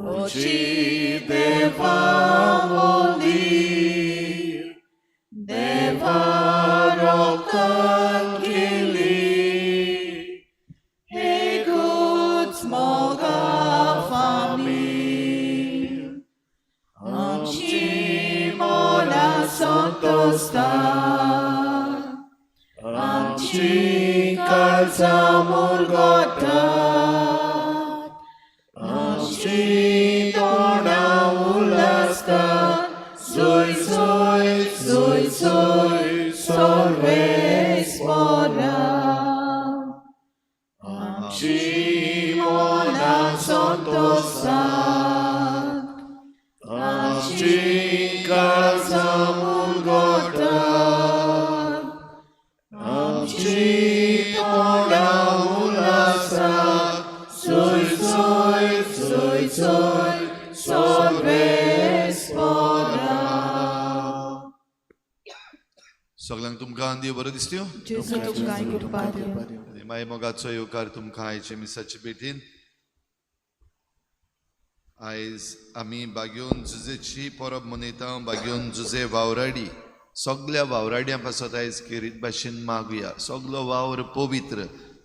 Oci Deva Molir, Deva Rokkangili, He Guds måga familj, Amci mola sottostar, Amci calza murgotat, Amci tona ulastat, Soi, soi, soi, soi, solves moram. Amci mona sottostat, Amci calza murgotat, Amci tona ulastat, Soi, soi, soi, soi, solves moram. सगळ्यांक तुमकां देव बरो दिसत्यो. Jesu तुमकां कृपा दिवं. आनी माय मोगाचो येवकार तुमकां आयचे मिसाचे बेटीन. आयज आमी बागेवन जुजेची परब मनयता. बागेवन जुजे वावराडी सगळ्या वावराड्यां पासत आयज केरीत भाशेन मागुया. सगलो वावर पवित्र,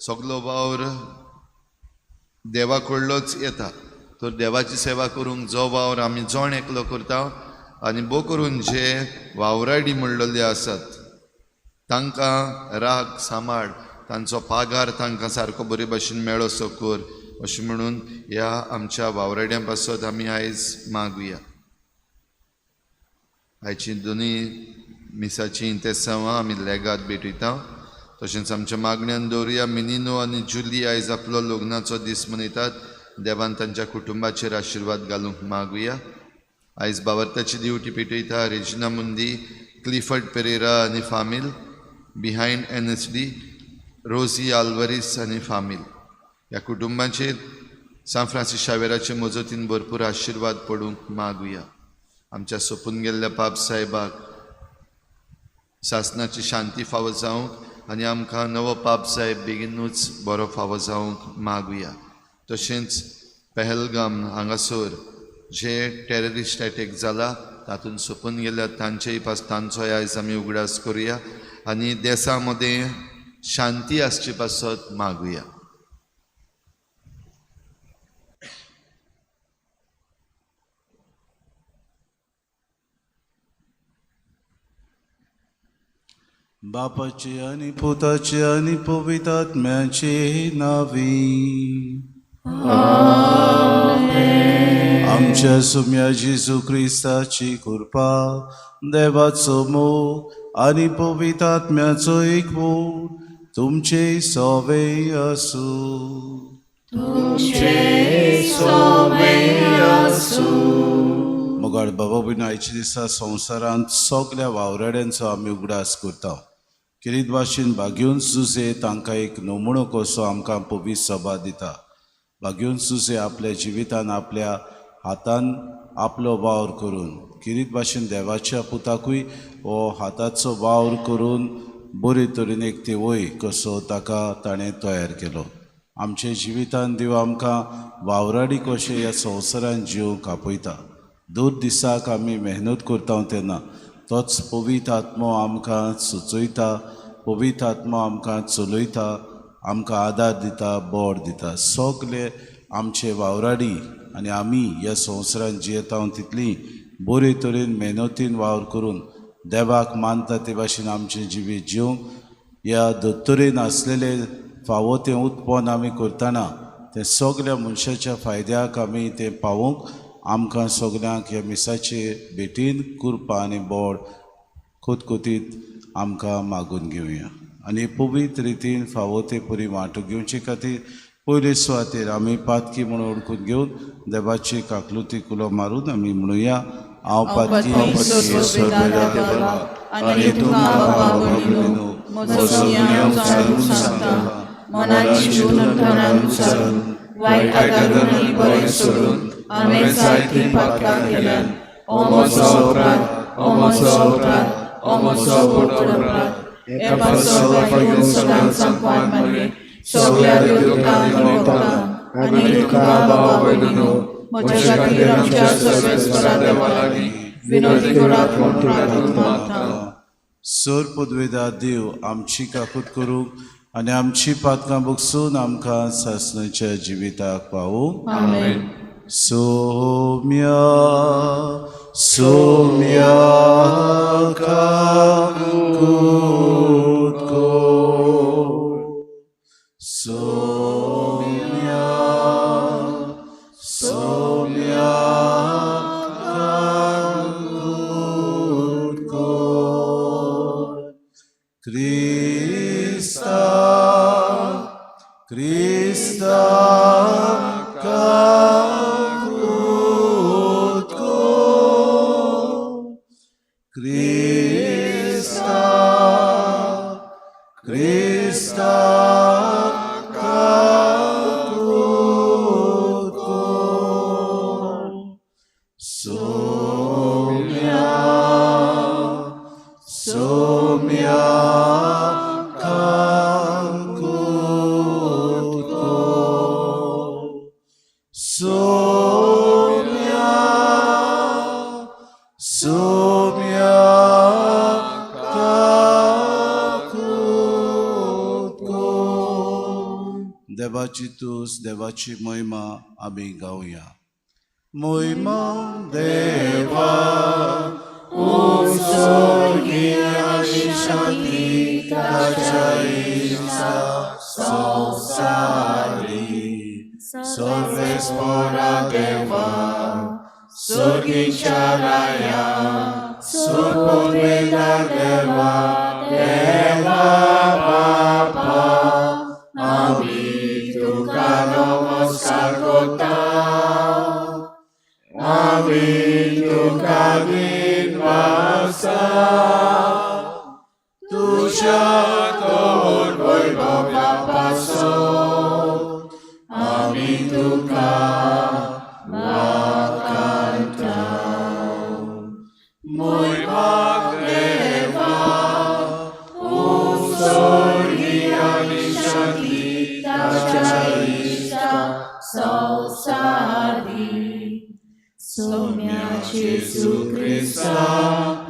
सगलो वावर देवा कडलोच येता. तर देवाची सेवा करूंक जो वावर आमी जोण एकलो करता आनी बो करून जे वावराडी म्हणलेले आसात तांकां राग सांबाळ, तांचो पागार तांकां सारको बरे भाशेन मेळोसो कर, अशें म्हणून ह्या आमच्या वावराड्यां पासत आमी आयज मागुया. आयची दोनी मिसाची इंतेसांवां आमी लेगात भेटयता. तशेंच आमच्या मागण्यांत दवरुया. मिनिनो आनी जुली आयज आपलो लग्नाचो दीस मनयतात. देवान तांच्या कुटुंबाचेर आशिर्वाद घालूंक मागुया. आयज बावर्ताची दिवटी पेटयता. रेजिना मुंदी, क्लिफर्ड पेरेरा आनी फामील, बिहायंड NSD, रोजी आल्वारीस आनी फामील. ह्या कुटुंबाचेर सान फ्रांसीस शावेराचे मजतीन भरपूर आशिर्वाद पडूंक मागुया. आमच्या सोपून गेल्ल्या पाप साहेबाक सासनाची शांती फावो जावंक आनी आमकां नवो पाप साहेब बेगीनूच बरो फावो जावंक मागुया. तशेंच पहलगाम हांगासर जे टेररिस्ट एटॅक जाला तातूंत सोपून गेल्यात तांचेय पास तांचोय आयज आमी उगडास करुया आनी देशा मदें शांती आसची पासत मागुया. बापाचे आनी पुताचे आनी पवित्र आत्म्याचे नावी. आमच्या सुम्या जेजू क्रिस्ताची कृपा, देवाचो मोग आनी पवित्र आत्म्याचो एकमूट तुमचे सोवे आसूं. मोगाळ बाबा बीन आयच्या दिसा संवसारांत सगळ्या वावराड्यांचो आमी उगडास करता. किरीत भाशेन बागेवन सुजे तांकां एक नमुणो कसो आमकां पवित्र सभा दिता. बागेवन सुजे आपल्या जिवितान आपल्या हातान आपलो वावर करून किरीत भाशेन देवाच्या पुताकूय हो हाताचो वावर करून बरे तरेन एक ते वय कसो ताका ताणें तयार केलो. आमचे जिवितान देव आमकां वावराडी कशें ह्या संवसारान जिवंक आपयता. दर दिसाक आमी मेहनत करता तेन्ना तोच पवित्र आत्मो आमकां सुचयता, पवित्र आत्मो आमकां चलयता, आमकां आदार दिता, बळ दिता. सगळे आमचे वावराडी आनी आमी ह्या संवसारान जियेता तितली बरे तरेन मेहनतीन वावर करून देवाक मानता ते भाशेन आमचें जिवीत जिवंक ह्या दोतोरेन आसलेले फावो तें उत्पन्न आमी करतना तें सगळ्या मनशाच्या फायद्याक आमी तें पावोवंक आमकां सगळ्यांक ह्या मिसाचे भेटीन कृपा आनी बळ खोतखोतीत आमकां मागून घेवया. आनी पवित्र रितीन फावो ते परी वांटो घेवचे खातीर पयले सुवातेर आमी पातकी म्हणून ओळखून घेवन देवाची काकलुती कुलो मारून आमी म्हणुया. हांव पातकी आनी तुमकां बाबा मनाची अनुसार वायट आदारून बरें सोडून हांवें जायती पातकां केल्यात. ओमोचो अपराध एका सगळ्या सदांच संपाद मागे सगळ्या देवतांक आनी तुका बाबा भयणीनो म्हज्या खातीर आमच्या सर्वेस्परा देवा लागीं विनवणी करात म्हूण प्रार्थना मागता. सोर पदवेदार देव आमची काकूट करूंक आनी आमची पातकां भोगसून आमकां सासणाच्या जिविताक पावूंक. आमेन. सोम्या सोम्या काकूट कोर. सोम्या सोम्या काकूट कोर. Krista, Krista, kakut ko. Krista, Krista, kakut ko. Somya, Somya. देवाची तुस देवाची महिमा आमी गावया. महिमा देवा ओ स्वर्गीय आनी शांती ताच्या इच्छा संसारी. सर्वेस्परा देवा स्वर्गीच्या राया सुपदवेदार देवा देवा बापा आमी तुका नमस्कार करता. आमी तुका गीत वाजता. तुझ्या तोर वैभव्या पासोन आमी तुका वाखाणटा. महिमा देवा ओ स्वर्गीय आनी शांती ताच्या इच्छा संसारी. सोम्या जेजू क्रिस्ता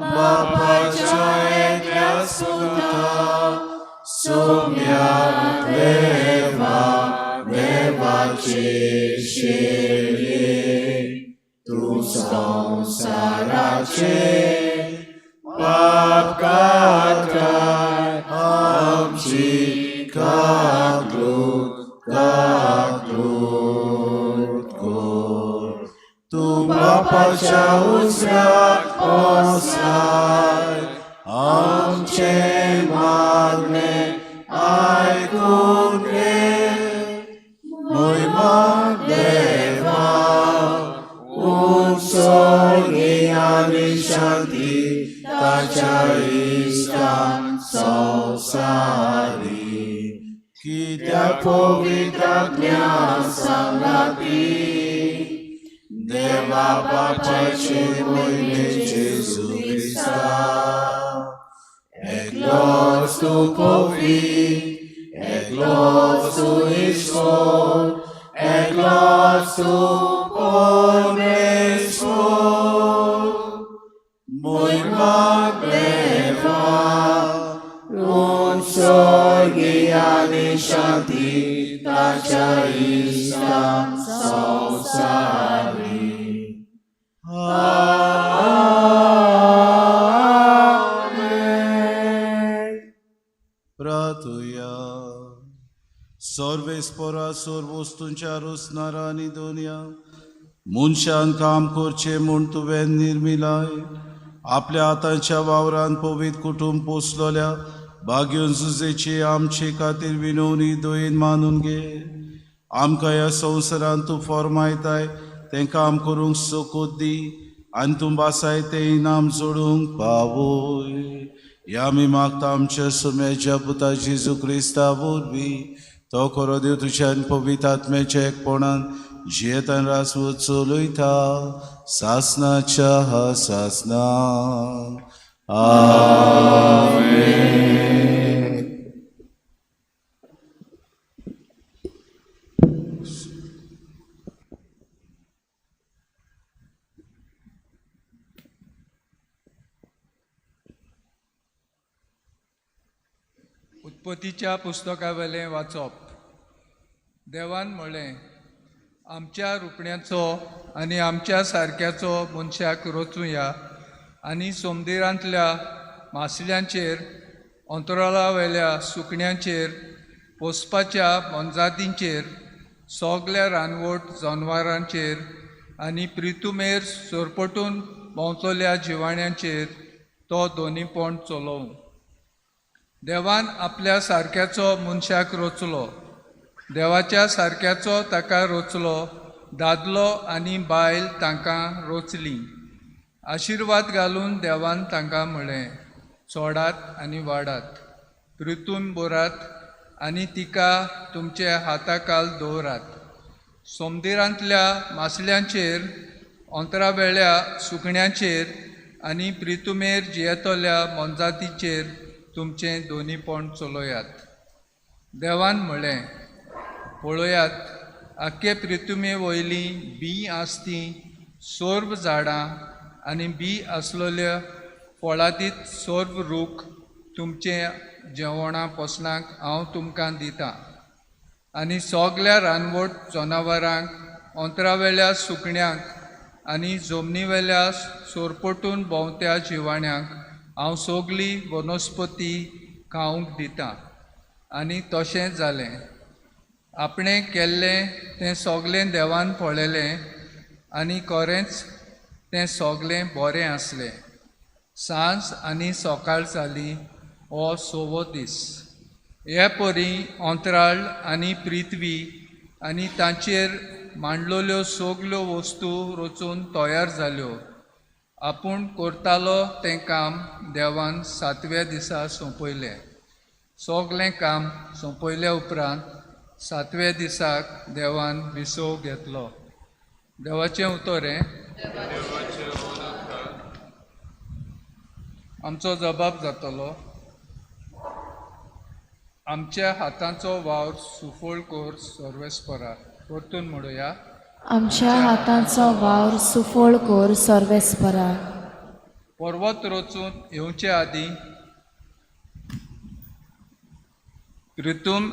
बापाच्या एकल्या सुता. सोम्या देवा देवाचे शेळे तूं संसाराचे पाप काताय आमची काकूट काकूट कोर. तूं बापाच्या उजव्याक बसलाय आमचे मागणे आयकून घे. महिमा देवा उंच स्वर्गीय आनी शांती ताच्या इश्टान संसारी. कित्याक पवित्रात्म्या सांगाती देवा बापाचे महिमे जेजू क्रिस्ता. एकलोच तूं पवित्र एकलोच तूं ईश्वर एकलोच तूं परमेश्वर. महिमा देवा उंच स्वर्गीय आनी शांती ताच्या इश्टान संसारी. प्रार्थुया. सर्वेस्परा सर्व वस्तूंच्या रोसणारा आनी दोनया मनशान काम करचें म्हूण तुवें निर्मिलाय. आपल्या हातांच्या वावरान पवित्र कुटुंब पोसलोल्या भाग्योन झुजेची आमचे खातीर विनवणी दोयेन मानून घे. आमकां ह्या संवसारांत तूं फॉर्मायताय तें काम करूंक सोकोत दी आनी तूं बासाय तें इनाम जोडूंक पावय. ह्या आमी मागता आमच्या सुम्याच्या पुता जेजू क्रिस्ता वरवीं. तो खरो देव तुज्यान पवित्र आत्म्याच्या एकपणान जियेतान रासवत चलयता सासनाच्या सासनान. आमेन. उत्पत्तीच्या पुस्तकावेलें वाचप. देवान म्हळें, आमच्या रुपण्याचो आनी आमच्या सारक्याचो मनशाक रचूया आनी समुद्रांतल्या मासल्यांचेर, अंतराळा वयल्या सुकण्यांचेर, पोसपाच्या मनजातींचेर, सगल्या रानवट जनावरांचेर आनी पृथ्वीमेर सोरपटून भोंवतल्या जिवाण्यांचेर तो दोनीपण चलोवं. देवान आपल्या सारक्याचो मनशाक रचलो. देवाच्या सारक्याचो ताका रचलो, दादलो आनी बायल तांकां रचलीं. आशिर्वाद घालून देवान तांकां म्हळें, सोडात आनी वाडात, पृथ्वी भरात आनी तिका तुमच्या हाताखाल दवरात. समुद्रांतल्या मासल्यांचेर, अंतरावेल्या सुकण्यांचेर आनी पृथ्वीमेर जियेतल्या मनजातींचेर तुमचें दोनीपण चलोयात. देवान म्हळें, पळयात, आख्खे पृथ्वी वयलीं बी आसतीं सोर्व झाडां आनी बी आसलोल्या फळादीत सोर्व रूख तुमचे जेवणा पोसनाक हांव तुमकां दितां. आनी सगल्या रानवट जनावरांक, अंतरावेल्या सुकण्यांक आनी जमनीवेल्या सोरपटून भोंवत्या जिवाण्यांक हांव सगली वनस्पती खावंक दितां. आनी तशें जालें. आपणें केल्लें तें सगलें देवान पळयलें आनी खरेंच तें सगलें बरें आसलें. सांज आनी सकाळ जाली हो 6वो दीस. हे परी अंतराळ आनी पृथ्वी आनी तांचेर मांडलोल्यो सगल्यो वस्तू रचून तयार जाल्यो. आपूण करतालो तें काम देवान 7व्या दिसा सोंपयलें. सगलें काम सोंपयल्या उपरांत 7व्या दिसाक देवान विसव घेतलो. देवाचें उतर हें. आमचो जबाब जातलो, आमच्या हातांचो वावर सुफळ कोर सर्वेस्परा. परतून म्हणुया, आमच्या हातांचो वावर सुफळ कोर सर्वेस्परा. पर्वत रचून येवचे आदीं पृथ्वी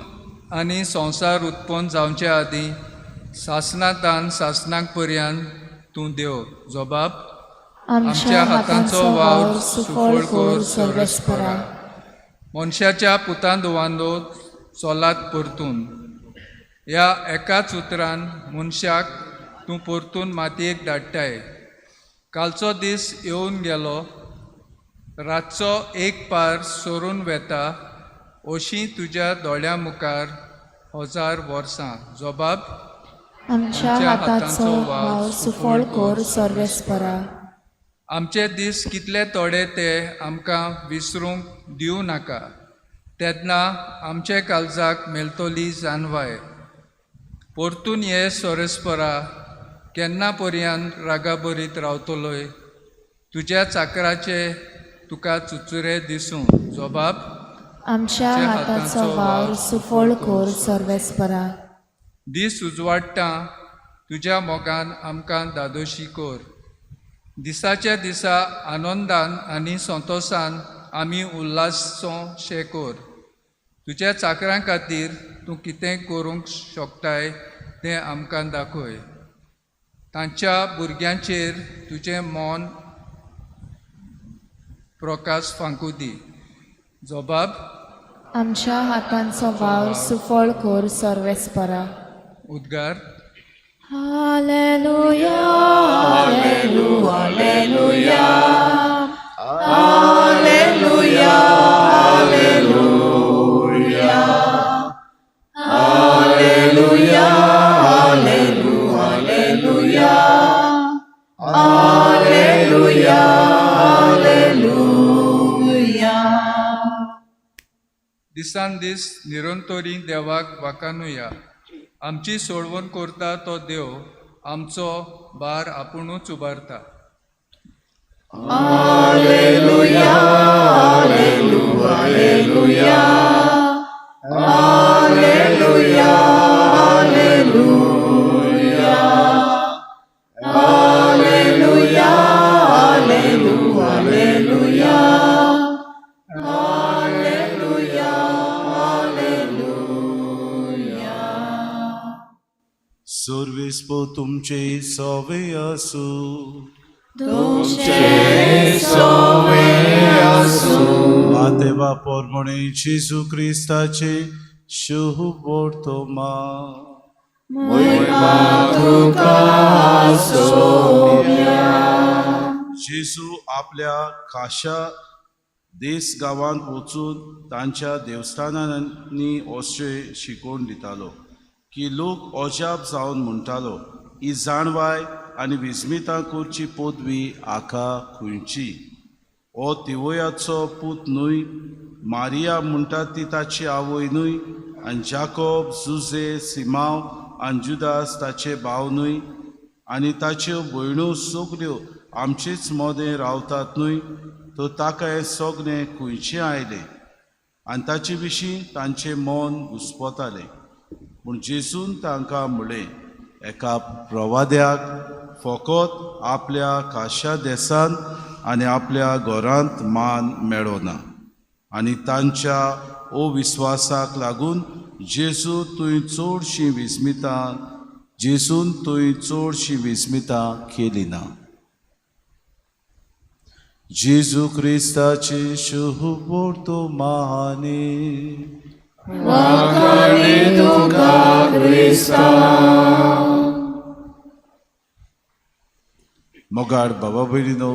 आनी संवसार उत्पन्न जावचे आदीं सासणांतान सासणांक पर्यंत तूं देव. जबाब, आमच्या हातांचो वावर सुफळ कोर सर्वेस्परा. मनशाच्या पुतां दुवांदो चलात परतून. ह्या एकाच उतरान मनशाक तूं परतून मातयेक धाडटाय. कालचो दीस येवन गेलो, रातचो एक पार सोरून वेता, अशीं तुज्या दोळ्या मुखार 1000 वर्सां. जबाब, आमच्या हातांचो वावर सुफळ कोर सर्वेस्परा. आमचे दीस कितले थोडे ते आमकां विसरूंक दिवं नाका. तेन्ना आमचे काळजाक मेलतली जानवाय. परतून ये सर्वेस्परा, केन्ना पर्यंत रागाबरीत रावतलोय. तुज्या चाकराचे तुका चुचुरे दिसूं. जबाब, आमच्या हातांचो वावर सुफळ कोर सर्वेस्परा. दीस उजवाडटा तुज्या मोगान आमकां दादोशी कोर. दिसाच्या दिसा आनंदान आनी संतोशान आमी उल्हासो शे कोर. तुज्या चाकरां खातीर तूं कितें करूंक शकताय तें आमकां दाखय. तांच्या भुरग्यांचेर तुजें मौन प्रकाश फांकू दी. जबाब, आमच्या हातांचो वावर सुफळ कोर सर्वेस्परा. उद्गार, हालेलुया हालेलुया हालेलुया हालेलुया हालेलुया हालेलुया हालेलुया हालेलुया. दिसान दीस निरंतरी देवाक वाखाणुया. आमची सोडवण करता तो देव आमचो भार आपुणूच उबारता. हालेलुया हालेलुया हालेलुया हालेलुया हालेलुया हालेलुया हालेलुया हालेलुया हालेलुया क्रिस्पो तुमचे सवे आसूं तुमचे सोवे आसूं मातेवा पोरमणे जेजू क्रिस्ताचे शुभ वर्तमा मोयमा तुका सोव्या जेजू आपल्या खाशा देश गांवांत वचून तांच्या देवस्थानांनी अशें शिकोवन दितालो की लोक अजाप जावन म्हणटालो ही जाणवाय आनी विस्मितां करची पदवी आका खंयची हो तिवोयाचो पूत न्हय मारिया म्हणटात ती ताची आवय न्हय आनी जाकोब जुजे सिमांव आनी जुदास ताचे भाव न्हय आनी ताच्यो भयणो सगल्यो आमचेच मोदें रावतात न्हय तो ताका हें सगळें खंयचें आयलें आनी ताचे विशीं तांचें मन घुस्पतालें पूण जेजून तांकां म्हणलें एका प्रवाद्याक फकत आपल्या खाशा देसांत आनी आपल्या घरांत मान मेळोना आनी तांच्या अविस्वासाक लागून जेजून तुवें चडशीं विस्मितां केली ना जेजू क्रिस्ताचे शुभ वर्तमाने वखणी तुका क्रिस्ता मोगाड बाबा भयणीनो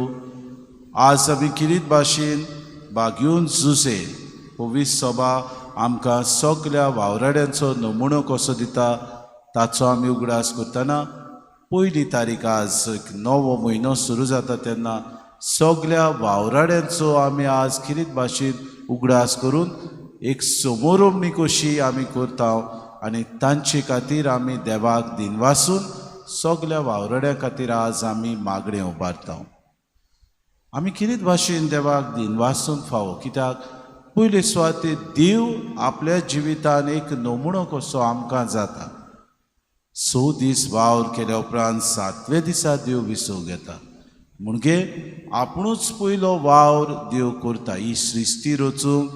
आज आमी किरीत भाशेन बागयून जुजे पवीस सभा आमकां सगल्या वावराड्यांचो नमुनो कसो दिता ताचो आमी उगडास करतना पयली तारीख आज नवो म्हयनो सुरू जाता तेन्ना सगल्या वावराड्यांचो आमी आज किरीत भाशेन उगडास करून एक समोरवणी कशी आमी करता आनी तांचे खातीर आमी देवाक दिनवासून सगल्या वावराड्यां खातीर आज आमी मागणें उबारता आमी किरीत भाशेन देवाक दिनवासून फावो कित्याक पयले सुवातेर देव आपल्या जिवितान एक नमुनो कसो आमकां जाता 6 दीस वावर केल्या उपरांत 7व्या दिसा देव विसव घेता म्हणजे आपुणूच पयलो वावर देव करता ही सृश्टी रचूंक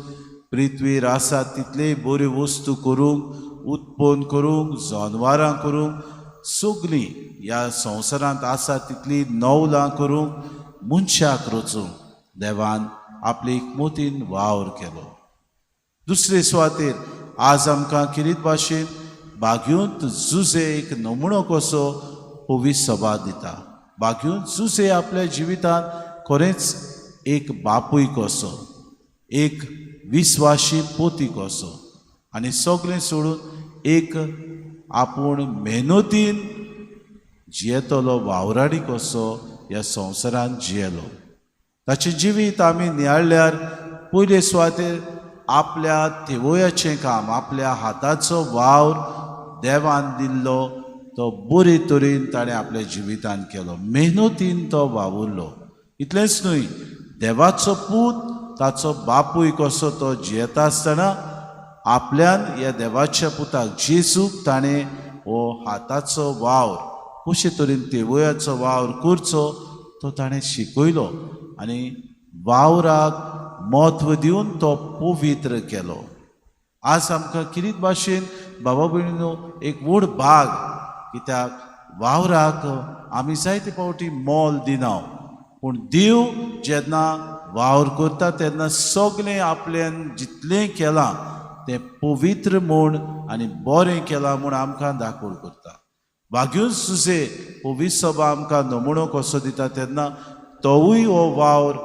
पृथ्वीर आसा तितले बऱ्यो वस्तू करूंक उत्पन्न करूंक जनवारां करूंक सगळीं ह्या संवसारांत आसा तितली नवलां करूंक मनशाक रचूंक देवान आपले एक मोतीन वावर केलो दुसरे सुवातेर आज आमकां किरीत भाशेन बागयूंत जुजे एक नमुनो कसो पवीस सभा दिता बागयूंत जुजे आपल्या जिवितांत खरेंच एक बापूय कसो एक विस्वाशी पोती कसो आनी सगळें सोडून एक आपूण मेहनतीन जियेतलो वावराडी कसो ह्या संवसारांत जियेलो ताचें जिवीत आमी नियाळ्यार पयले सुवातेर आपल्या तिवोयाचें काम आपल्या हाताचो वावर देवान दिल्लो तो बरे तरेन ताणें आपल्या जिवितान केलो मेहनतीन तो वावुरलो इतलेंच न्हय देवाचो पूत ताचो बापूय कसो तो जियेता आसतना आपल्यान ह्या देवाच्या पुताक जेजूक ताणें हो हाताचो वावर कशे तरेन तिवोयाचो वावर करचो तो ताणें शिकयलो आनी वावराक म्हत्व दिवन तो पवित्र केलो आज आमकां किरीत भाशेन बाबा भयणीनो एक व्हड भाग कित्याक वावराक आमी जायते फावटी मोल दिना पूण देव जेन्ना वावर करता तेन्ना सगळें आपल्यान जितलें केलां तें पवित्र म्हूण आनी बरें केलां म्हूण आमकां दाखोवन करता बागयून सुजे पवीस सभा आमकां नमुनो कसो दिता तेन्ना तोवूय हो वावर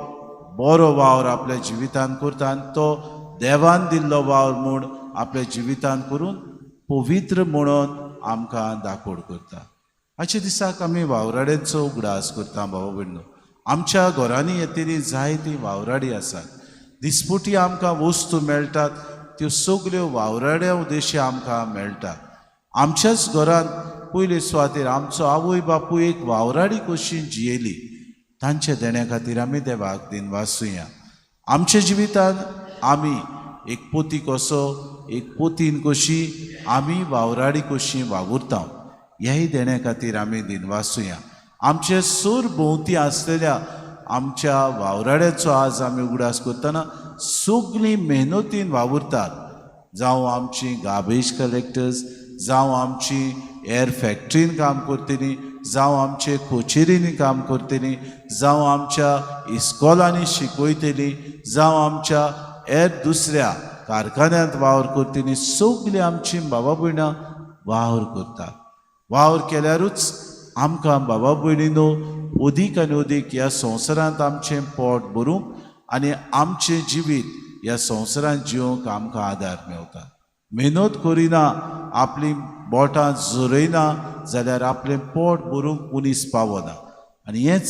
बरो वावर आपल्या जिवितान करता आनी तो देवान दिल्लो वावर म्हूण आपल्या जिवितान करून पवित्र म्हणून आमकां दाखोवन करता आजच्या दिसाक आमी वावराड्यांचो उगडास करता बाबा भयणो आमच्या घरांनी येतली जायतीं वावराडी आसात दिसपटी आमकां वस्तू मेळटात त्यो सगल्यो वावराड्या उद्देशी आमकां मेळटात आमच्याच घरांत पयले सुवातेर आमचो आवय बापूय एक वावराडी कशी जियेली तांच्या देण्या खातीर आमी देवाक दिनवासूया आमच्या जिवितान आमी एक पोती कसो एक पोतीन कशी आमी वावराडी कशी वावुरता ह्याय देण्या खातीर आमी दिनवासूया आमचे सूर भोंवती आसलेल्या आमच्या वावराड्याचो आज आमी उगडास करतना सगळीं मेहनतीन वावुरतात जावं आमची गार्बेज कलेक्टर्स जावं आमची हेर फॅक्टरीन काम करतली, जावं आमचे कोचेरींनी काम करतली, जावं आमच्या इस्कॉलांनी शिकयतली, जावं आमच्या हेर दुसऱ्या कारखान्यांत वावर करतली, सगळीं आमची बाबा भयणां वावर करता. वावर केल्यारूच आमकां बाबा भयणीनो अदीक आनी अदीक ह्या संवसारांत आमचें पोट भरूंक आनी आमचें जिवीत ह्या संवसारांत जिवंक आमकां आदार मेळटा. मेहनत करिना, आपली बोटां जोरयना जाल्यार आपलें पोट भरूंक मनीस पावना. आनी हेंच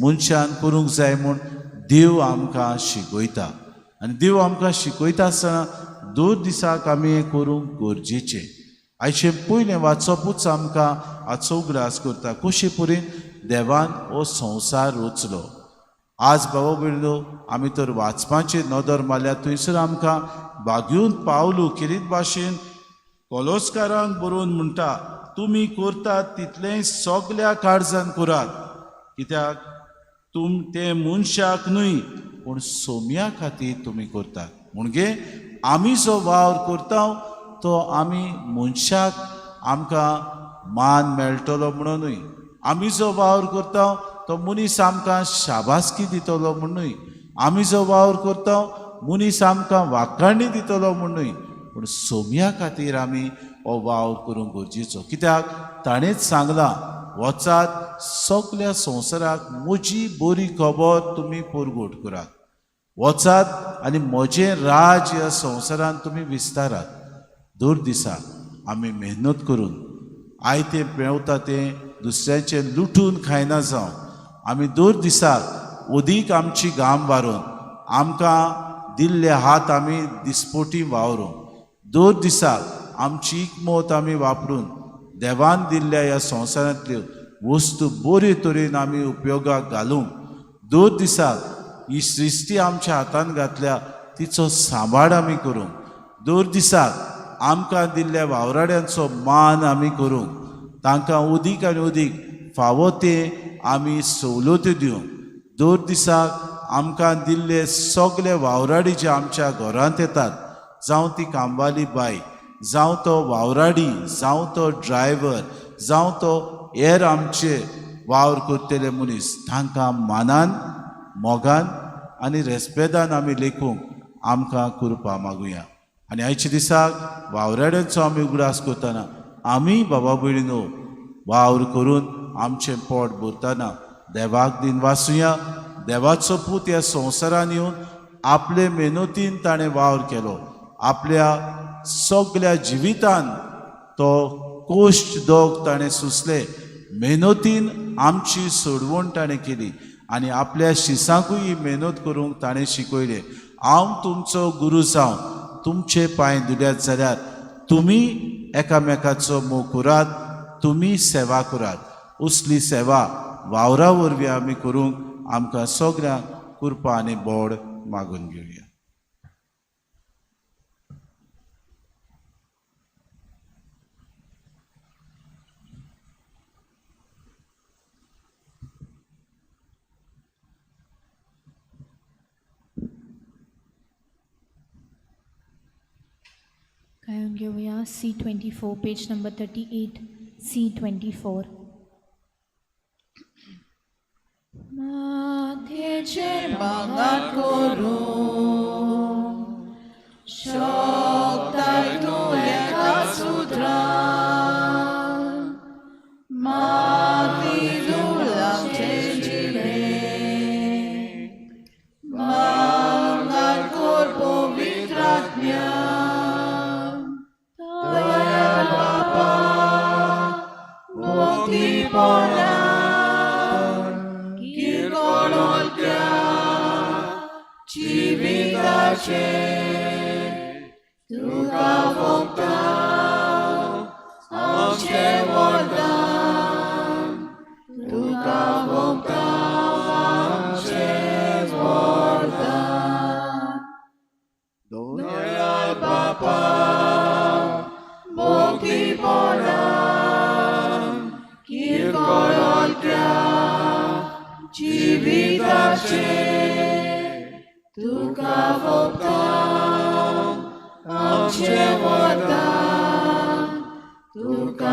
मनशान करूंक जाय म्हूण देव आमकां शिकयता. आनी देव आमकां शिकयता आसतना दर दिसाक आमी हें करूंक गरजेचें. आयचे पयलें वाचपूच आमकां हाचो उगडास करता, कशे परेन देवान हो संवसार रचलो. आज बाबा भयणीनो आमी तर वाचपाचेर नदर मारल्यार थंयसर आमकां बागयूंत पावलू किरीत भाशेन कोलोस्कारांक बरोवन म्हणटा, तुमी करतात तितलें सगल्या काळजान करात, कित्याक तें मनशाक न्हय पूण सोम्या खातीर तुमी करतात. म्हणजे आमी जो वावर करता तो आमी मनशाक आमकां मान मेळटलो म्हणून न्हय, आमी जो वावर करता तो मनीस आमकां शाबासकी दितलो म्हूण न्हय, आमी जो वावर करता मनीस आमकां वाखाणणी दितलो म्हूण न्हय, पूण सोम्या खातीर आमी हो वावर करूंक गरजेचो. कित्याक ताणेंच सांगलां, वचात सगल्या संवसाराक म्हजी बरी खबर तुमी परगट करात. वचात आनी म्हजें राज ह्या संवसारांत तुमी विस्तारात. दर दिसा आमी मेहनत करून आयतें मेळटा तें दुसऱ्याचें लुटून खायना जावं आमी दर दिसाक अदीक आमची घाम वारून आमकां दिल्ले हात आमी दिसपोटी वावरूं, दर दिसाक आमची इकमत आमी वापरून देवान दिल्ल्या ह्या संवसारांतल्यो वस्तू बरे तरेन आमी उपयोगाक घालूंक, दर दिसाक ही सृश्टी आमच्या हातान घातल्या तिचो सांबाळ आमी करूंक, दर दिसाक आमकां दिल्ल्या वावराड्यांचो मान आमी करूंक, तांकां अदीक आनी अदीक फावो तें आमी सवलती दिवंक, दर दिसाक आमकां दिल्ले सगळे वावराडी जे आमच्या घरांत येतात, जावं ती कामवाली बाय, जावं तो वावराडी, जावं तो ड्रायव्हर, जावं तो हेर आमचे वावर करतले मनीस, तांकां मानान मोगान आनी रेस्पेदान आमी लेखूंक आमकां करपा मागुया. आनी आयच्या दिसाक वावराड्यांचो आमी उगडास करतना आमी बाबा भयणीनो वावर करून आमचें पोट भरतना देवाक दिन वाचुया. देवाचो पूत ह्या संवसारान येवन आपले मेहनतीन ताणें वावर केलो, आपल्या सगल्या जिवितान तो कोश्ट दोग ताणें सुसले, मेहनतीन आमची सोडवण ताणें केली आनी आपल्या शिसांकूय ही मेहनत करूंक ताणें शिकयलें. हांव तुमचो गुरू जावन तुमचे पांय धुल्यात जाल्यार तुमी एकामेकाचो मोग करात, तुमी सेवा करात. उसली सेवा वावरा वरवीं आमी करूंक आमकां सगळ्यांक कृपा आनी बोड मागून घेवया. गायन घेऊया C24, पेज नंबर 38, C24. माथेचेर बागात करून शकताय तूं एका सुत्रान, माती जुळाचे जिणे बागात कर पवित्रात्म्या. जिविताचे तुका भोगता आमचे वरदान, तुका भोगता आमचे वरदान. दयाळ बापा भोगतीपणान किरकोळच्या जिविताचे तुका भोगता आमचे वरदान, तुका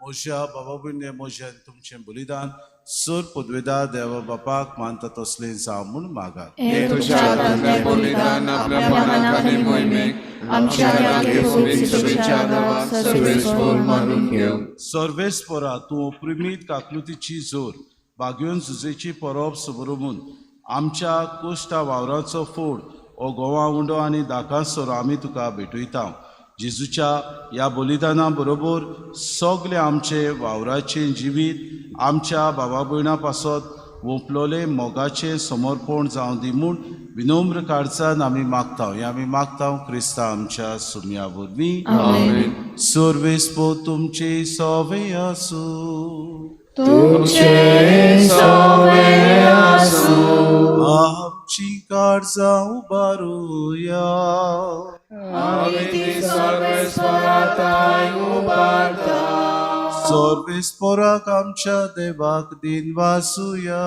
मोशा बाबा बुने मोशान तुमचें बलिदान सोर पदवेदार देवा बापाक मानता तसलें जावं म्हूण मागात. हे तुझ्या हातांतलें बलिदान आपल्या मनाक आनी मोहिमेक आमच्या आनी पवित्र विचाराक सर्वेस्पर मानून घेव. सर्वेस्परा तूं अप्रिमीत काकलुतीची जोर बागयोन झुजेची परब सबरमून आमच्या कोश्टा वावराचो फोड ओ गोवा उंडो आनी दाकांसर आमी तुका भेटयता. जेजूच्या ह्या बलिदाना बरोबर सगळे आमचे वावराचें जिवीत आमच्या भावा भयणां पासत ओंपलोले मोगाचें समर्पण जावं दी म्हूण विनम्र काळजान आमी मागता. हें आमी मागता क्रिस्ता आमच्या सुमया वरवीं. सर्वेस्पो तुमचे सवे आसूं. तुमचे सवे आसूं. आमची काळजां उबारुया. आमी ती सर्वेस्पराताय उबारता. सर्वेस्पराक आमच्या देवाक दिन वासुया.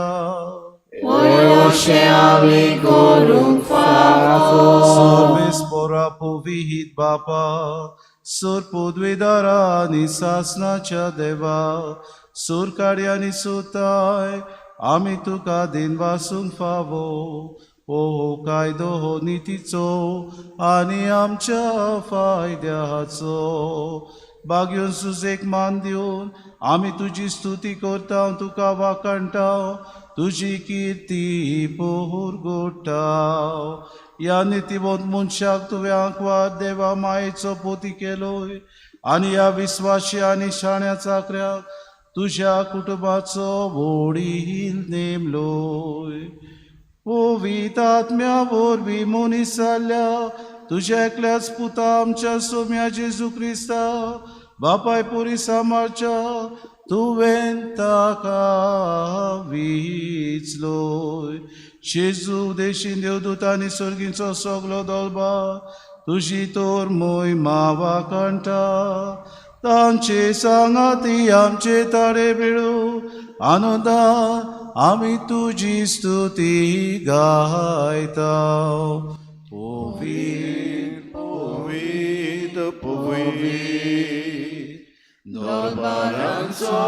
अशें आमी करूंक फावो. सर्वेस्परा पविहीत बापा सोर पदवेदारा आनी सासणाच्या देवा सोर काडी आनी सोताय आमी तुका दिन वासूंक फावो. हो कायदो हो नितीचो आनी आमच्या फायद्याचो बागयोन सुजेक मान दिवन आमी तुजी स्तुती करता. तुका वाकणटा तुजी किर्ती पोरगोडटा. ह्या नितीवंत मनशाक तुवें आंकवार देवा मायेचो पोती केलोय आनी ह्या विस्वाशी आनी शाण्या चाकऱ्याक तुज्या कुटुंबाचो व्हडील नेमलोय. पवित्र आत्म्या वरवीं मनीस जाल्ल्या तुज्या एकल्याच पुता आमच्या सोम्या जेजू क्रिस्ता बापाय पुरी सांबाळच्या तुवें ताका विचलोय. जेजू देशीन देवदूत आनी सर्गीचो सगलो दळबा तुजी तोर मोहिमा वाकणटा. तांचे सांगाती आमचे ताळे मिळू आनंदान आमी तुजी स्तुती गायता. पवित्र पवित्र पवित्र दरबारांचो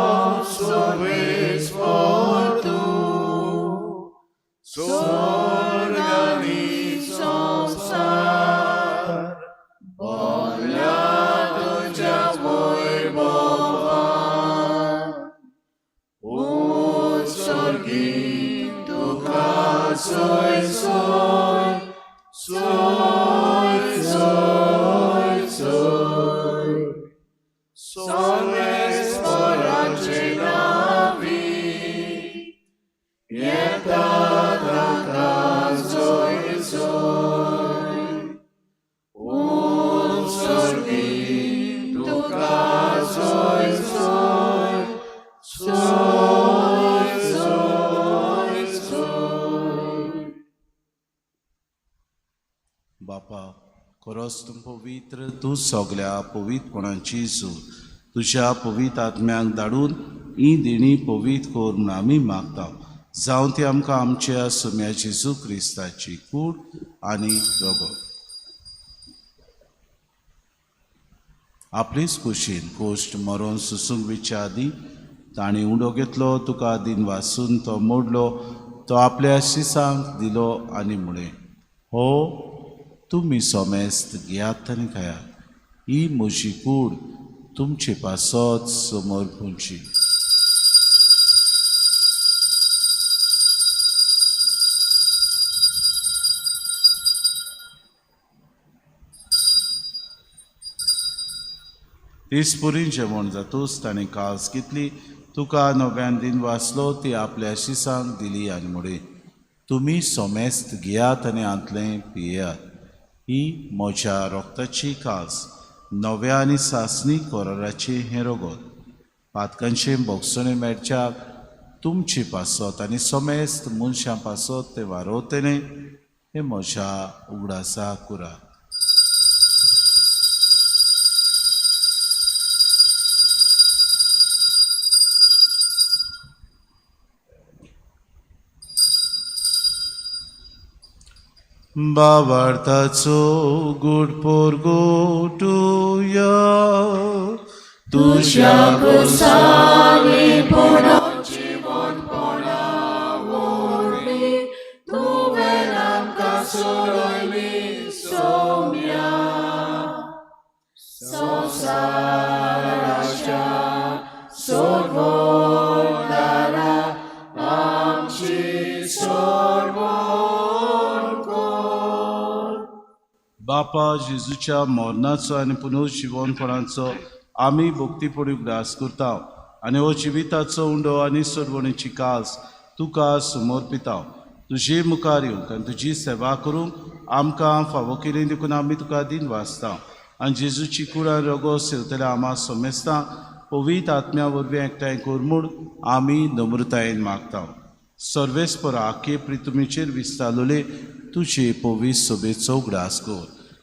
सर्वेस्पर तूं. स्वर्ग आनी संवसार भरल्या तुज्या वैभवान. उत्सर्गीक तुका सोय सोय सोय सोय सोय. सर्वेस्पराचे नावी येता ताका सोय सोय. उत्सर्गीक तुका सोय सोय सोय सोय सोय. बापा खरोच तूं पवित्र. तूं सगल्या पवित्रपणाची सूर तुज्या पवित्र आत्म्याक धाडून ही देणी पवित्र कर म्हूण आमी मागता. जावं ती आमकां आमच्या सोम्या जेजू क्रिस्ताची कूड आनी रगत. आपलीच कुशीन कोश्ट मरोन सुसूंक विच्या आदी ताणी उंडो घेतलो. तुका दिन वासून तो मोडलो. तो आपल्या शिसांक दिलो आनी म्हळें, हो तुमी सोमेस्त घेयात आनी खायात. ही म्हजी कूड तुमचे पासत समर्पूंची. तिसपुरी जेवण जातूच ताणें कास घेतली. तुका नव्यान दिन वाचलो ती आपल्या शिसांक दिली आनी म्हळें, तुमी सोमेस्त घेयात आनी आंतलें पियेयात. ही म्हज्या रोगताची कास नव्या आनी सासणी कोराराची हें रगत. पातकांचें बोगसणें मेळच्याक तुमची पासत आनी सोमेस्त मनशां पासत ते वारोवतले हें म्हज्या उगडासा कुराक. बाबार्थाचो गूड पोरगोटुया तुझ्या गोसावी पोडाची वनपणा वोरवी तुवें आमकां सोडली सौम्या संवसाराच्या सोडवणारा आमची सोडवण कर. बापा जेजूच्या मरणाचो आनी पुनर्जीवनपणाचो आमी भक्तीपडी उगडास करता आनी हो जिविताचो उंडो आनी सोडवणेची कास तुका समर्पिता. तुजे मुखार येवंक आनी तुजी सेवा करूंक आमकां फावो केली देखून आमी तुका दिन वाचता आनी जेजूची कुळान रगो सेवतल्या आमा समेस्ता पवित्र आत्म्या वरवीं एकठांय कर म्हूण आमी नम्रतायेन मागता. सर्वेस्परा आख्खे प्रितुमेचेर विस्तारलोले तुजे पवित्र सोबेचो उगडास कर.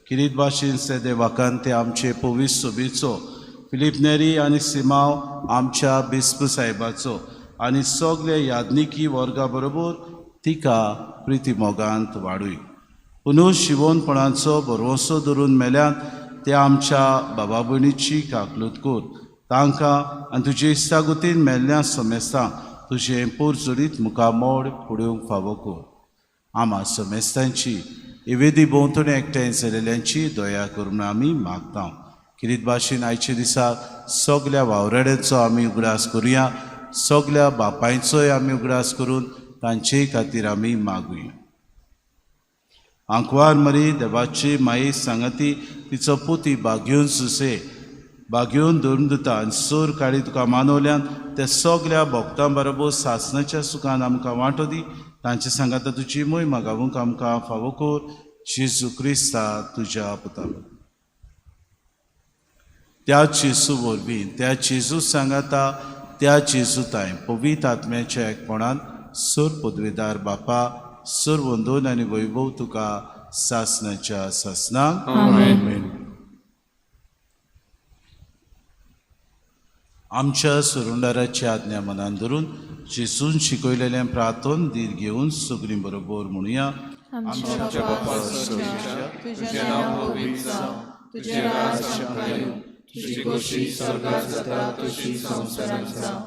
किरीत भाशेन सेदे वाकान ते आमचे पवित्र सोबेचो फिलीप नेरी आनी सिमाव आमच्या बिस्प साहेबाचो आनी सगळे यादनिकी वर्गा बरोबर तिका प्रिती मोगांत वाडूय. पुनर्जीवनपणाचो भरवंसो धरून मेल्यान ते आमच्या बाबा भयणीची काकलूत कर. तांकां आनी तुजे इश्टागुतीन मेल्ल्या समेस्तां तुजें पोरजोडीत मुखामोड फुडेवंक फावो कर. आमा समेस्तांची इवेदी भोंवतणी एकठांय जालेल्यांची दया करून आमी मागता. किरीत भाशेन आयचे दिसाक सगल्या वावराड्यांचो आमी उगडास करुया. सगल्या बापायचोय आमी उगडास करून तांचे खातीर आमी मागुया. आंकवार मरी देवाची माई सांगती तिचो पुती बागेवन सुसे बागेवन धरून दिता आनी सोर काडी तुका मानवल्यान त्या सगल्या भक्तां बरोबर सासणाच्या सुखान आमकां वांटो दी. तांचे सांगाता तुजी मोहीम गावूंक आमकां फावो कर. जेजू क्रिस्ता तुज्या पुता त्या जेजू वरवीं त्या जेजू सांगाता त्या जेजूताय पवित्र आत्म्याच्या एकपणान सोर पदवेदार बापा सोर वंदन आनी वैभव तुका सासणाच्या सासनाक आमच्या सुरुंडाराची आज्ञा मनान धरून जेजून शिकयलेलें प्रार्थन दीर घेवन सगळीं बरोबर म्हणुया. आमच्या बापा स्वर्गीच्या तुझें नांव पवित्र जावं तुजें राज येवं तुजी खोशी स्वर्गांत जाता तशी संवसारांत जावं.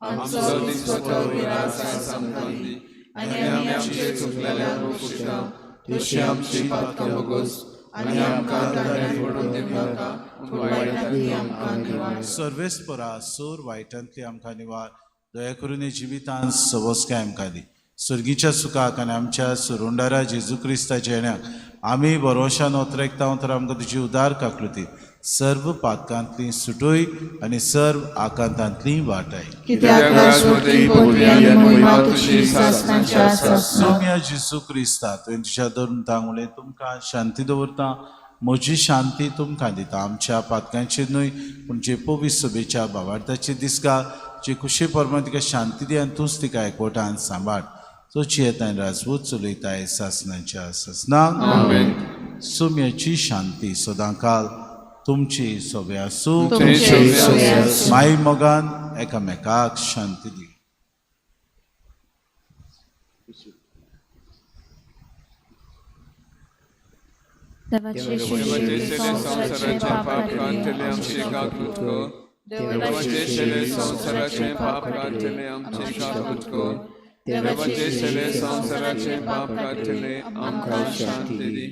आमचो दिसपतो विरास आयज आमकां दी आनी आमी आमचे चुकलेल्यांक माफ तशी आमची पातकां बोगोस आनी आमकां दंडांत पडूंक दिवं नाका पूण वायटांतली आमकां निवार. सर्वेस्परा सोर वायटांतली आमकां निवार. दया करून हे जिवितांत सवस्काय आमकां दी. स्वर्गीच्या सुखाक आनी आमच्या सुरुंडारा जेजू क्रिस्ताच्या येण्याक आमी भरवशान ओतरेकता तर आमकां तुजी उदार काकलुती सर्व पातकांतली सुटोय आनी सर्व आकांतांतली वाटाय. कित्याक राजवटी पदवी आनी महिमा तुजी सासणाच्या सासना. सोम्या जेजू क्रिस्ता तुवें तुज्या धर्मतांक उलय तुमकां शांती दवरता. म्हजी शांती तुमकां दिता. आमच्या पातकांचेर न्हय पूण जे पवित्र सभेच्या भावार्थाचे दिसका जे कुशे परमा तिका शांती दी आनी तूंच तिका एकवटान सांबाळ. तोची येताय राजवूत चलयताय सासणाच्या सासनाक. सोम्याची शांती सदांकाल तुमची सोबे आसूं. माई मोगान एकामेकाक शांती दी. देवाचे संवसाराचे पाप कांतले आमचे काकूत कर. देवाचे संवसाराचे पाप कांतले आमचे काकूत कर. देवाचे संवसाराचे पाप कांतले आमकां शांती दी.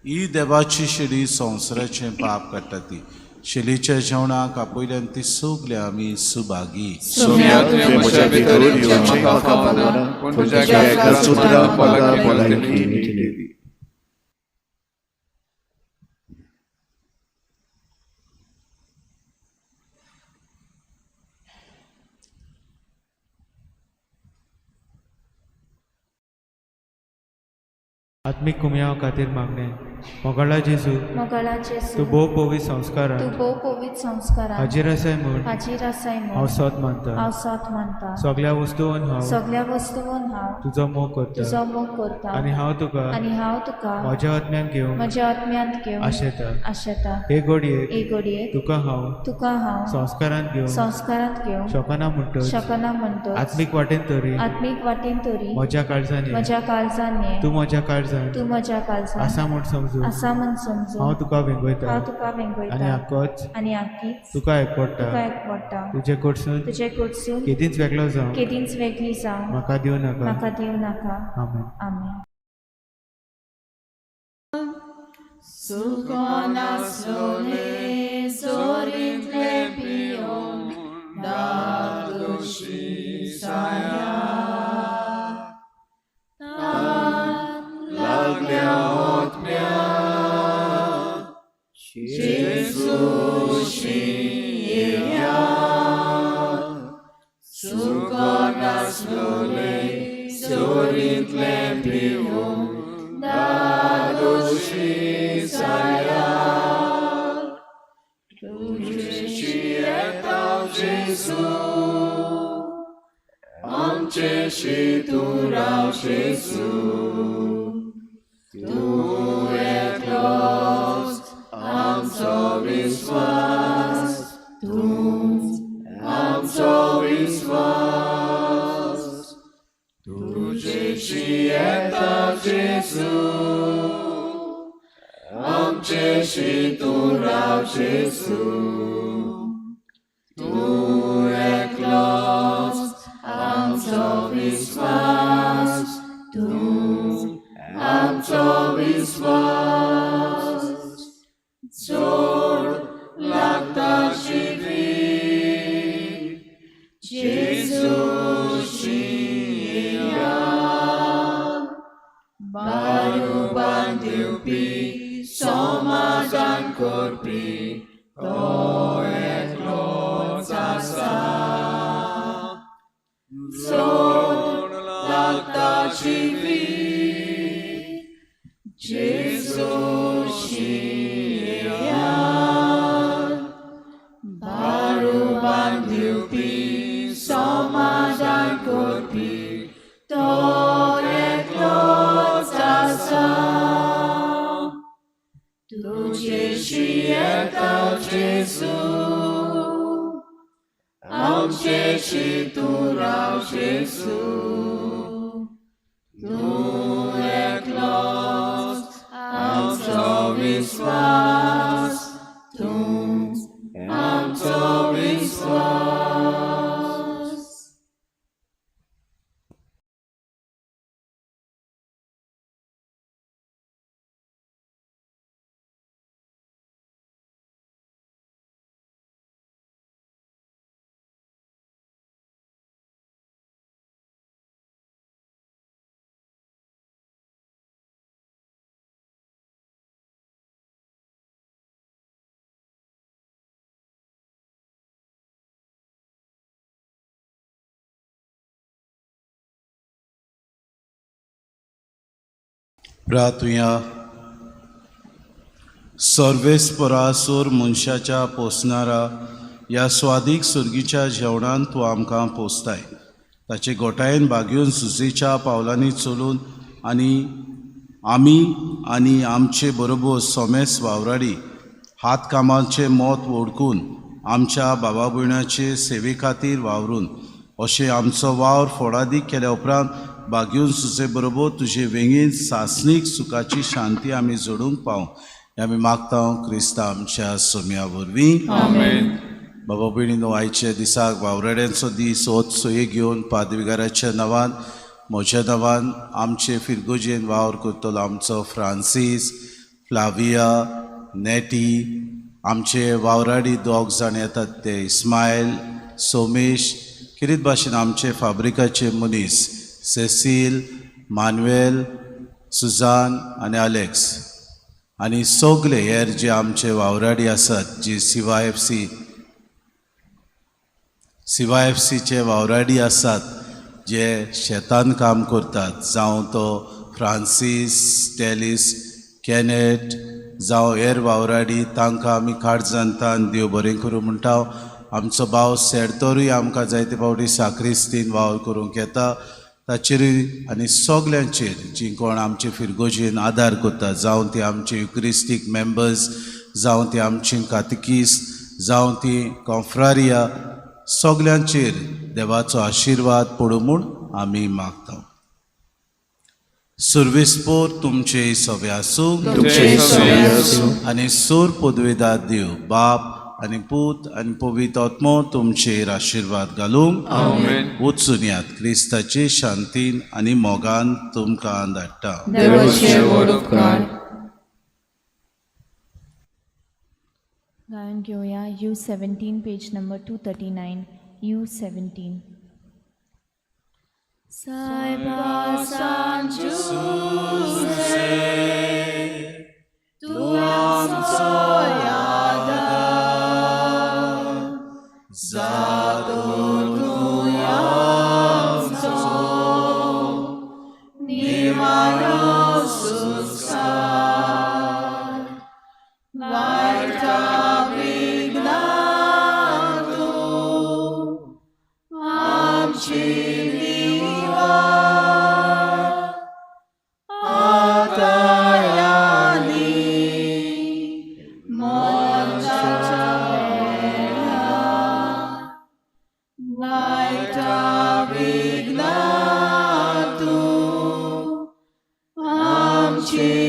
ही देवाची शेळी संवसाराचें पाप काडटा ती. शेळीच्या जेवणाक आपयल्यान ती सगळे आमी सुभागी. सोम्या तुवें म्हज्या भितर येवचें म्हाका फावना पूण तुज्या एका सुत्रां पलकी दिली. आत्मीक कुमयाव खातीर मागणें. मोगाळा जेजू मोगळा तूं जेजू भोव पवित्र संस्कारान तूं भोव पवित्र संस्कारान हाजीर आसाय म्हूण हाजीर आसाय हांव म्हूण सोत मानता हांव सोत मानता सगळ्या वस्तूंन हांव सगळ्या वस्तूंन हांव तुजो मोग करता तुजो मोग करता आनी हांव तुका आनी हांव तुका म्हज्या आत्म्यान घेवन म्हज्या आत्म्यांत घेवन आशेता आशेता हे घडयेक एक घडयेक तुका हांव तुका हांव संस्कारान घेवन संस्कारांत घेवन शोकना म्हणटच शकना म्हणटो आत्मीक वाटेन तरी आत्मीक वाटेन तरी म्हज्या काळजांनी म्हज्या काळजान ये तूं म्हज्या काळजान तूं म्हज्या काळजान आसा म्हूण समजून आसा म्हण समजून हांव तुका वेंगयता हांव तुका आनी वेंगयता आक्कोच आनी आख्खीच तुका तुका एकपडटा एकवडटा तुजे कडसून तुजे कडसून केदींच वेगळो जावं केदींच वेगळी जावं म्हाका दिवं नाका म्हाका दिवं नाका आमेन आमेन सुकोन आसलोले जोरींतले पियोन दादोशी साया लागल्या ओतम्या जेजूशी येया सुकोन आसलोले जोरींतले पियोन दादोशी साया तुझेशी येता जेजू आमचेशी तूं राव जेजू तूं एकलोच आमचो विस्वास तूं आमचो विस्वास तुझेशी येता जेजू आमचेशी तूं राव जेजू तूं एकलोच आमचो विस्वास तूं आमचो विस्वास जोड लागता शिवी जेजूशी येया बारुबान दिवपी समाधान करपी तो एकलोच आसा जोड लागता शिवी जेजूशी येया बारुबान दिवपी समाधान करपी तो एकलोच आसा तुझेशी येता जेजू आमचेशी तूं राव जेजू तूं एकलोच आमचो विस्वास तूं आमचो विस्वास प्रार्थुया सर्वेस्परासूर मनशाच्या पोसणारा ह्या स्वादीक सुर्गीच्या जेवणान तूं आमकां पोसताय ताचे गोठायेन बागेवन सुजेच्या पावलांनी चलून आमी आनी आमचे बरोबर सोमेस वावराडी हात कामाचें मोत ओळखून आमच्या भावा भयणाचे सेवे खातीर वावरून अशें आमचो वावर फोडादीक केल्या उपरांत बागेवन सुजे बरोबर तुजे वेंगीन सासणीक सुखाची शांती आमी जोडूंक पावूं हें आमी मागता क्रिस्ता आमच्या सोम्या वरवीं आमेन बाबा भयणीनो आयच्या दिसाक वावराड्यांचो दीस होच सोये घेवन पादविकाराच्या नांवान म्हज्या नांवान आमचे फिरगोजेन वावर करतलो आमचो फ्रांसीस फ्लाविया नेटी आमचे वावराडी दोग जाण येतात ते इस्मायल सोमेश किरीत भाशेन आमचे फाब्रिकाचे मनीस सेसील मानुएल सुजान आनी अलेक्स आनी सगळे हेर जे आमचे वावराडी आसात जी सीवायएफसीचे वावराडी आसात जे शेतान काम करतात जावं तो फ्रांसीस टेलिस कॅनेट जावं हेर वावराडी तांकां आमी खाट जाणता आनी देव बरें करूं म्हणटा. आमचो भाव सेडतोरूय आमकां जायते फावटी साक्रिस्तीन वावर करूंक येता. ताचेरूय आनी सगल्यांचेर जीं कोण आमचे फिरगोजेन आदार करता, जावं ती आमचे युक्रिस्टीक मेंबर्स, जावं ती आमची कातिकिस्ट, जावं ती कॉन्फ्रारिया, सगल्यांचेर देवाचो आशिर्वाद पडूं म्हूण आमी मागता. सुर्विस्पोर तुमचे सवे आसूं तुमचे सवे आसूं. आनी सूर पदवेदार देव बाप आनी पूत आनी पवित्र आत्मो तुमचेर आशिर्वाद घालूंक आमेन. वचून यात. क्रिस्ताचे शांतीन आनी मोगान तुमकां धाडटा. देवाचे व्हड उपकार. गायन घेऊया U17 पेज नंबर 239. U17. सायबा सांजू तू आमचो यादगार, जातो तू आमचो निवारो सुस्कार, वायटा विघ्ना तू आमची Amen.